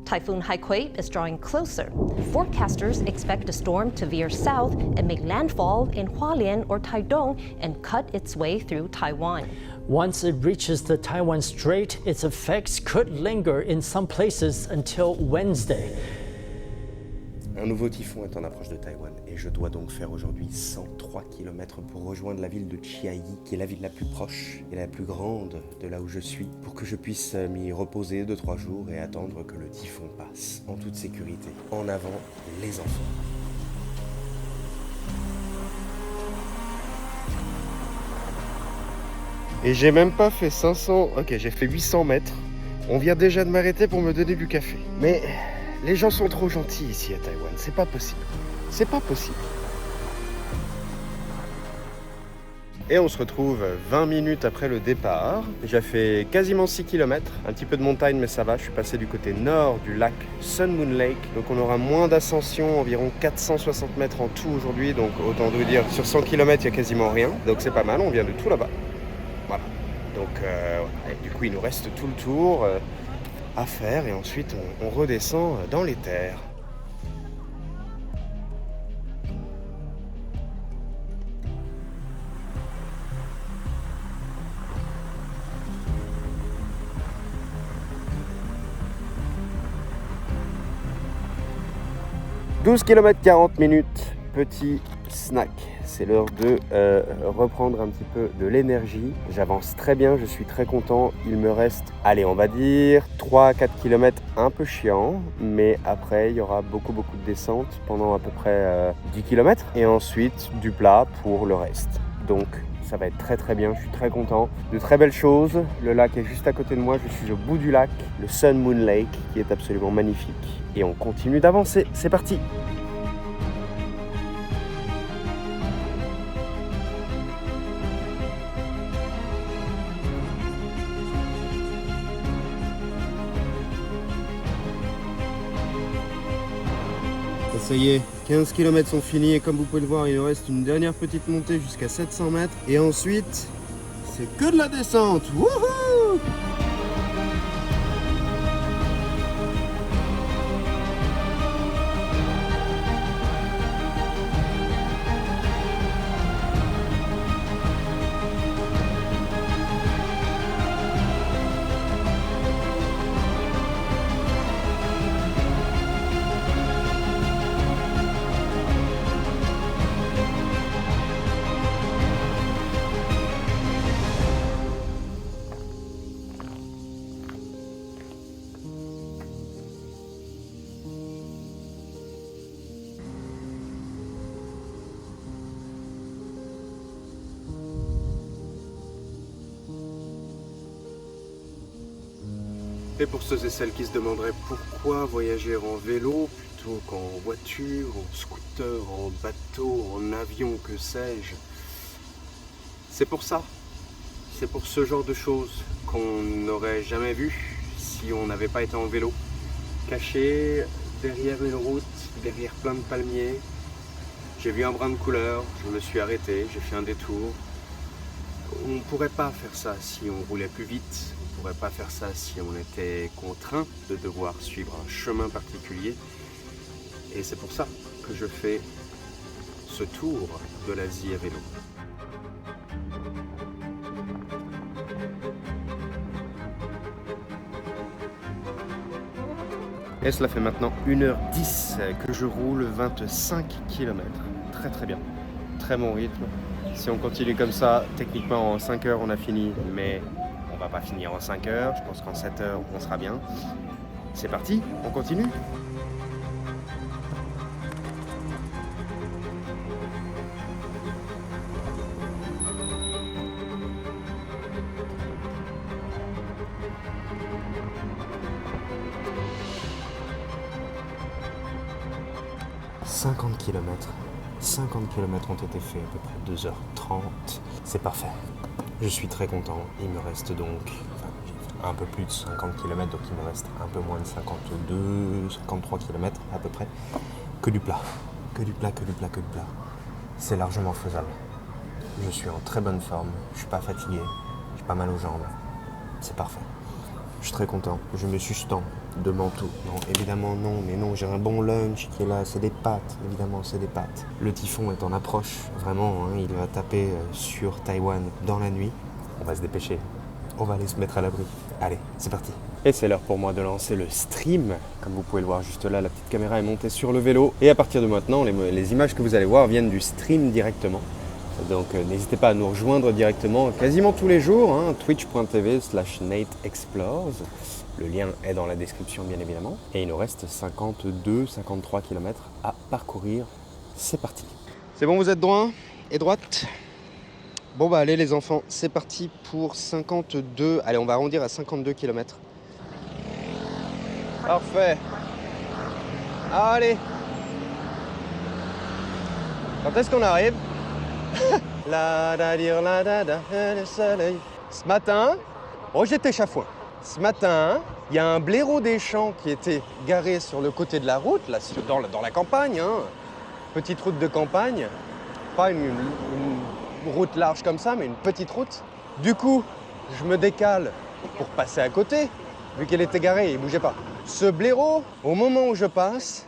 Typhoon Haikui is drawing closer. Forecasters expect the storm to veer south and make landfall in Hualien or Taidong and cut its way through Taiwan. Once it reaches the Taiwan Strait, its effects could linger in some places until Wednesday. Un nouveau typhon est en approche de Taïwan et je dois donc faire aujourd'hui 103 km pour rejoindre la ville de Chiayi, qui est la ville la plus proche et la plus grande de là où je suis, pour que je puisse m'y reposer 2-3 jours et attendre que le typhon passe en toute sécurité. En avant, les enfants. Et j'ai même pas fait 500, ok j'ai fait 800 mètres. On vient déjà de m'arrêter pour me donner du café. Mais les gens sont trop gentils ici à Taïwan, c'est pas possible. C'est pas possible. Et on se retrouve 20 minutes après le départ. J'ai fait quasiment 6 km, un petit peu de montagne mais ça va. Je suis passé du côté nord du lac Sun Moon Lake. Donc on aura moins d'ascension, environ 460 mètres en tout aujourd'hui. Donc autant vous dire, sur 100 km il n'y a quasiment rien. Donc c'est pas mal, on vient de tout là-bas. Voilà. Donc du coup il nous reste tout le tour à faire et ensuite on redescend dans les terres. « 12 km 40 minutes, petit snack. C'est l'heure de reprendre un petit peu de l'énergie. J'avance très bien, je suis très content. Il me reste, allez, on va dire 3-4 km un peu chiant. Mais après, il y aura beaucoup de descentes pendant à peu près 10 km. Et ensuite, du plat pour le reste. Donc, ça va être très bien, je suis très content. De très belles choses. Le lac est juste à côté de moi, je suis au bout du lac. Le Sun Moon Lake, qui est absolument magnifique. Et on continue d'avancer, c'est parti! Ça y est, 15 km sont finis et comme vous pouvez le voir, il nous reste une dernière petite montée jusqu'à 700 mètres. Et ensuite, c'est que de la descente. Wouhou! Et pour ceux et celles qui se demanderaient pourquoi voyager en vélo plutôt qu'en voiture, en scooter, en bateau, en avion, que sais-je, c'est pour ça. C'est pour ce genre de choses qu'on n'aurait jamais vu si on n'avait pas été en vélo. Caché derrière une route, derrière plein de palmiers, j'ai vu un brin de couleur, je me suis arrêté, j'ai fait un détour. On ne pourrait pas faire ça si on roulait plus vite. On ne pourrait pas faire ça si on était contraint de devoir suivre un chemin particulier. Et c'est pour ça que je fais ce tour de l'Asie à vélo. Et cela fait maintenant 1h10 que je roule 25 km. Très bien. Très bon rythme. Si on continue comme ça, techniquement en 5 heures on a fini, mais on va pas finir en 5 heures. Je pense qu'en 7 heures on sera bien. C'est parti, on continue. « 50 km ont été faits, à peu près 2h30. C'est parfait. Je suis très content. Il me reste donc un peu plus de 50 km, donc il me reste un peu moins de 52, 53 km à peu près. Que du plat. Que du plat. C'est largement faisable. Je suis en très bonne forme. Je suis pas fatigué. J'ai pas mal aux jambes. C'est parfait. Je suis très content. Je me sustente de manteau. Non, évidemment non, mais non, j'ai un bon lunch qui est là. C'est des pâtes, évidemment, c'est des pâtes. Le typhon est en approche, vraiment, hein, il va taper sur Taïwan dans la nuit. On va se dépêcher. On va aller se mettre à l'abri. Allez, c'est parti. Et c'est l'heure pour moi de lancer le stream. Comme vous pouvez le voir juste là, la petite caméra est montée sur le vélo. Et à partir de maintenant, les images que vous allez voir viennent du stream directement. Donc n'hésitez pas à nous rejoindre directement quasiment tous les jours, hein, twitch.tv/NateExplores. Le lien est dans la description bien évidemment. Et il nous reste 52-53 km à parcourir. C'est parti. C'est bon, vous êtes droit et droite? Bon bah allez les enfants, c'est parti pour 52. Allez, on va arrondir à 52 km. Parfait. Allez. Quand est-ce qu'on arrive? Le soleil. Ce matin, oh j'étais chafouin. Ce matin, il y a un blaireau des champs qui était garé sur le côté de la route, là, dans la campagne, hein. Petite route de campagne, pas une route large comme ça, mais une petite route. Du coup, je me décale pour passer à côté, vu qu'elle était garée, il bougeait pas. Ce blaireau, au moment où je passe,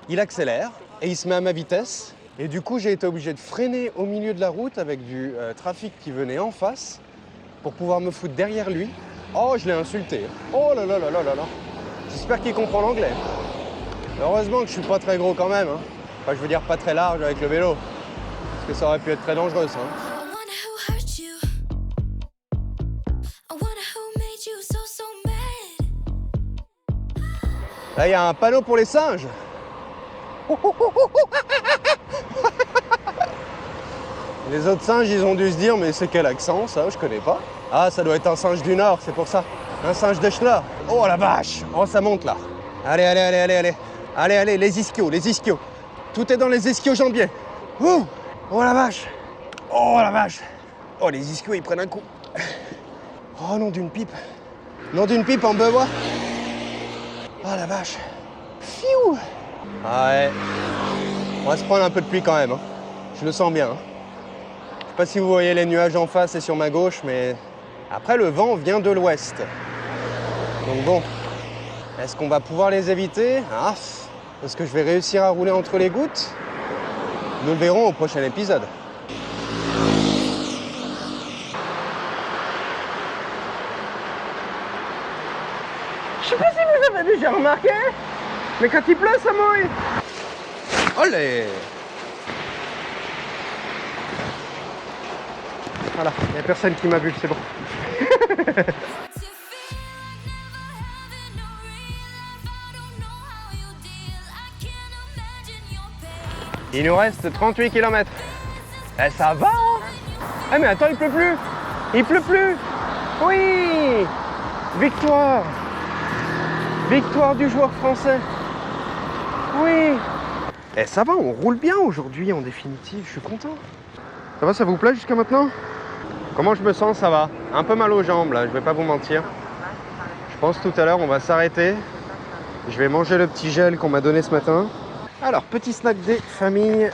il accélère et il se met à ma vitesse. Et du coup, j'ai été obligé de freiner au milieu de la route avec du trafic qui venait en face pour pouvoir me foutre derrière lui. Oh, je l'ai insulté. Oh là là là là là là. J'espère qu'il comprend l'anglais. Heureusement que je suis pas très gros quand même. Hein. Enfin, je veux dire pas très large avec le vélo. Parce que ça aurait pu être très dangereux, ça. Hein. Là, il y a un panneau pour les singes. Les autres singes, ils ont dû se dire, mais c'est quel accent, ça? Je connais pas. Ah, ça doit être un singe du Nord, c'est pour ça. Un singe de Schla. Oh la vache! Oh, ça monte là. Allez, allez, allez, allez, allez. Allez, allez, les ischios, les ischios. Tout est dans les ischio-jambiers. Ouh! Oh la vache! Oh la vache! Oh, les ischios, ils prennent un coup. Oh, nom d'une pipe. Nom d'une pipe en beuvois. Oh la vache! Fiou! Ah ouais. On va se prendre un peu de pluie quand même. Hein. Je le sens bien. Hein. Je sais pas si vous voyez les nuages en face et sur ma gauche, mais après le vent vient de l'ouest. Donc bon, est-ce qu'on va pouvoir les éviter? Ah, est-ce que je vais réussir à rouler entre les gouttes? Nous le verrons au prochain épisode. Je sais pas si vous avez déjà remarqué, mais quand il pleut, ça mouille. Olé! Voilà, il n'y a personne qui m'a vu, c'est bon. Il nous reste 38 km. Eh, ça va, hein? Ah mais attends, il pleut plus. Il pleut plus. Oui! Victoire! Victoire du joueur français. Oui! Eh, ça va, on roule bien aujourd'hui en définitive, je suis content. Ça va, ça vous plaît jusqu'à maintenant? Comment je me sens? Ça va. Un peu mal aux jambes là, je vais pas vous mentir. Je pense tout à l'heure on va s'arrêter. Je vais manger le petit gel qu'on m'a donné ce matin. Alors, petit snack des familles.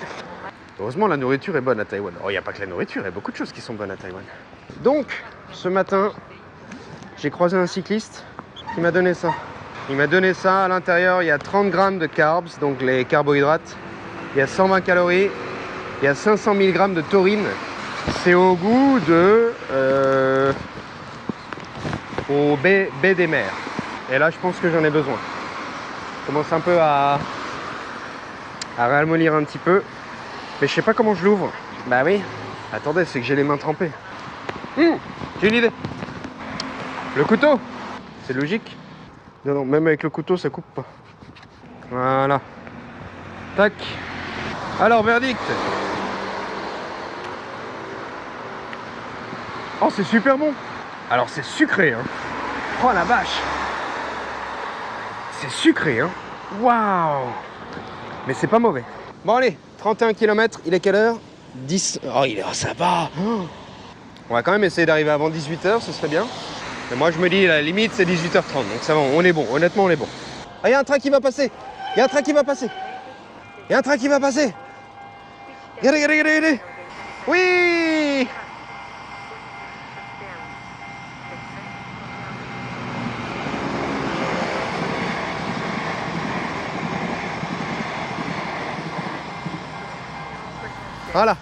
Heureusement la nourriture est bonne à Taïwan. Oh, il n'y a pas que la nourriture, il y a beaucoup de choses qui sont bonnes à Taïwan. Donc, ce matin, j'ai croisé un cycliste qui m'a donné ça. Il m'a donné ça, à l'intérieur il y a 30 grammes de carbs, donc les carbohydrates. Il y a 120 calories, il y a 500 mg de taurine. C'est au goût de... au baie des mers. Et là, je pense que j'en ai besoin. Je commence un peu à ramollir un petit peu. Mais je sais pas comment je l'ouvre. Bah oui. Attendez, c'est que j'ai les mains trempées. J'ai une idée. Le couteau. C'est logique. Non, non, même avec le couteau, ça coupe pas. Voilà. Tac. Alors, verdict. Oh, c'est super bon. Alors, c'est sucré, hein. Oh, la vache. C'est sucré, hein. Waouh. Mais c'est pas mauvais. Bon, allez, 31 km. Il est quelle heure? 10. Oh, ça va. Oh. On va quand même essayer d'arriver avant 18h, ce serait bien. Mais moi, je me dis, la limite, c'est 18h30. Donc, ça va, on est bon. Honnêtement, on est bon. Ah, il y a un train qui va passer. Il y a un train qui va passer. Il y a un train qui va passer. Regardez, regardez, regardez. Oui. Voilà.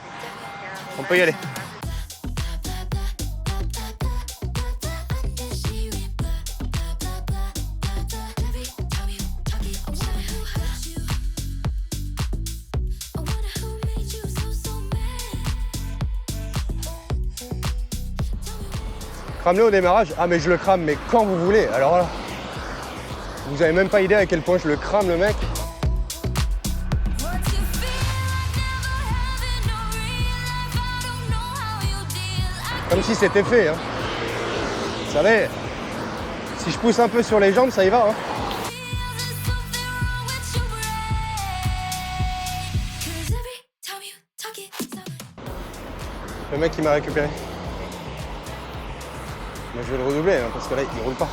On peut y aller. Crame-le au démarrage. Ah mais je le crame, mais quand vous voulez. Alors là, vous avez même pas idée à quel point je le crame le mec. Comme si c'était fait, hein. Vous savez, si je pousse un peu sur les jambes, ça y va, hein. Le mec qui m'a récupéré. Moi je vais le redoubler, hein, parce que là il roule pas.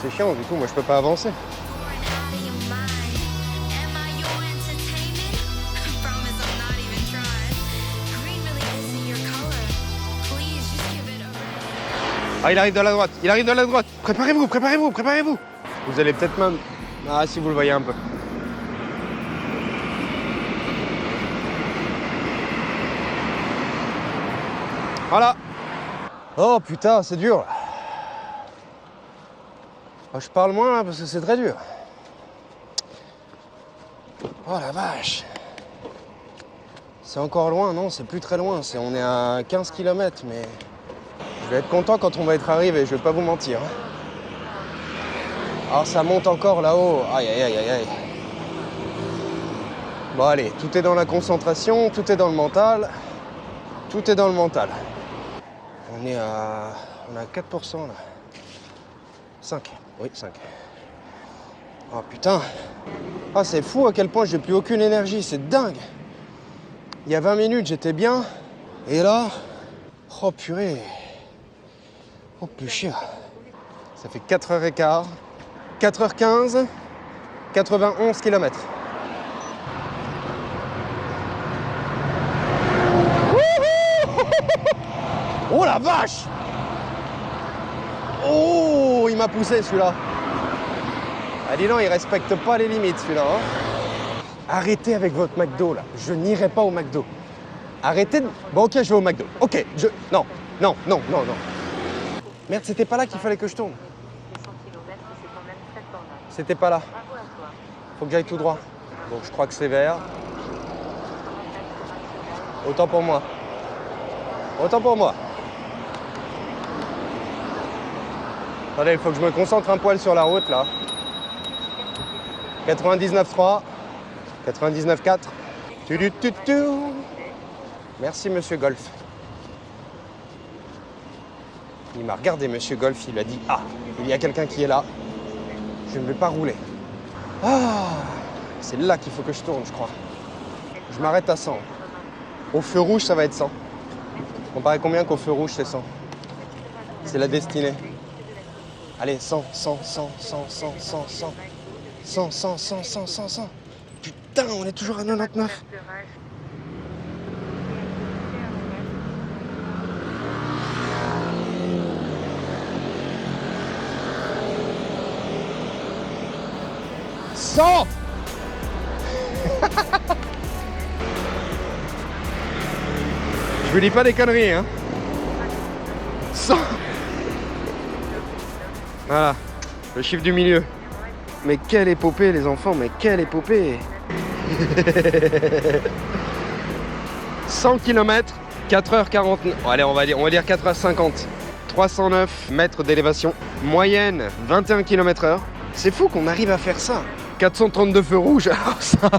C'est chiant, du coup moi je peux pas avancer. Ah, il arrive de la droite, il arrive de la droite. Préparez-vous, préparez-vous, préparez-vous. Vous allez peut-être même... Ah, si vous le voyez un peu. Voilà. Oh putain, c'est dur. Oh, je parle moins là parce que c'est très dur. Oh la vache. C'est encore loin, non, c'est plus très loin. On est à 15 km, mais... Je vais être content quand on va être arrivé, je vais pas vous mentir. Alors ça monte encore là-haut. Aïe aïe aïe aïe aïe. Bon allez, tout est dans la concentration, tout est dans le mental. Tout est dans le mental. On a 4% là. 5. Oui, 5. Oh putain. Ah c'est fou à quel point j'ai plus aucune énergie, c'est dingue. Il y a 20 minutes j'étais bien. Et là, oh purée. Oh plus cher. Ça fait 4h15, 4h15, 91 km. Oh la vache! Oh, il m'a poussé celui-là. Ah dis donc, il respecte pas les limites celui-là. Hein. Arrêtez avec votre McDo là. Je n'irai pas au McDo. Arrêtez de... Bon ok, je vais au McDo. Ok, Non, non, non, non, non. Merde, c'était pas là qu'il fallait que je tourne. C'était pas là. Faut que j'aille tout droit. Donc je crois que c'est vert. Autant pour moi. Autant pour moi. Attendez, il faut que je me concentre un poil sur la route là. 99.3. 99.4. Merci Monsieur Golf. Il m'a regardé, Monsieur Golf, il a dit « Ah, il y a quelqu'un qui est là, je ne vais pas rouler. » Ah, c'est là qu'il faut que je tourne, je crois. Je m'arrête à 100. Au feu rouge, ça va être 100. On paraît combien qu'au feu rouge, c'est 100? C'est la destinée. Allez, 100, 100, 100, 100, 100, 100, 100. 100, 100, 100, 100, 100, 100. Putain, on est toujours à 99. Je vous dis pas des conneries, hein. 100. Voilà, le chiffre du milieu. Mais quelle épopée les enfants, mais quelle épopée. 100 km, 4h49. Allez, on va dire 4h50. 309 mètres d'élévation. Moyenne, 21 km/h. C'est fou qu'on arrive à faire ça. 432 feux rouges, alors ça...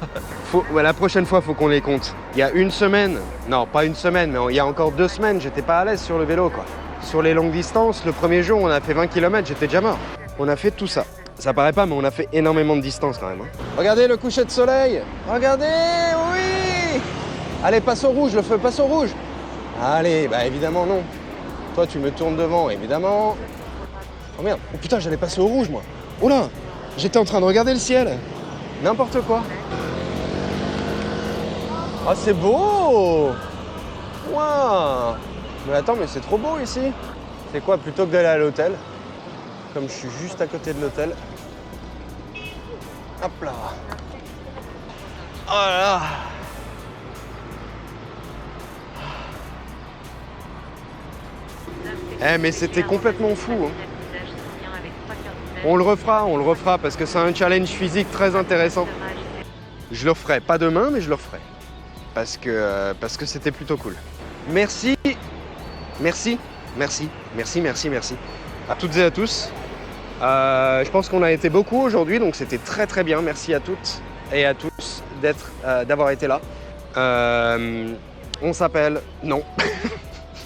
la prochaine fois, il faut qu'on les compte. Il y a une semaine, non pas une semaine, mais il y a encore 2 semaines, j'étais pas à l'aise sur le vélo, quoi. Sur les longues distances, le premier jour, on a fait 20 km, j'étais déjà mort. On a fait tout ça. Ça paraît pas, mais on a fait énormément de distance quand même. Hein. Regardez le coucher de soleil. Regardez, oui. Allez, passe au rouge, le feu, passe au rouge. Allez, bah évidemment non. Toi, tu me tournes devant, évidemment. Oh merde, oh putain, j'allais passer au rouge, moi. Oh là, j'étais en train de regarder le ciel. N'importe quoi. Ah, c'est beau. Waouh. Mais attends, mais c'est trop beau ici. C'est quoi, plutôt que d'aller à l'hôtel, comme je suis juste à côté de l'hôtel. Hop là. Oh là là. Eh mais c'était complètement fou. Hein. On le refera parce que c'est un challenge physique très intéressant. Je le referai, pas demain, mais je le referai. Parce que c'était plutôt cool. Merci. Merci. Merci. Merci, merci, merci. À toutes et à tous. Je pense qu'on a été beaucoup aujourd'hui, donc c'était très très bien. Merci à toutes et à tous d'avoir été là. On s'appelle... Non.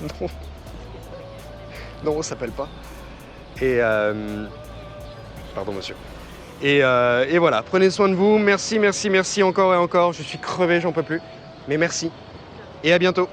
Non. Non, on s'appelle pas. Et... Pardon, monsieur. Et voilà, prenez soin de vous. Merci, merci, merci encore et encore. Je suis crevé, j'en peux plus. Mais merci. Et à bientôt.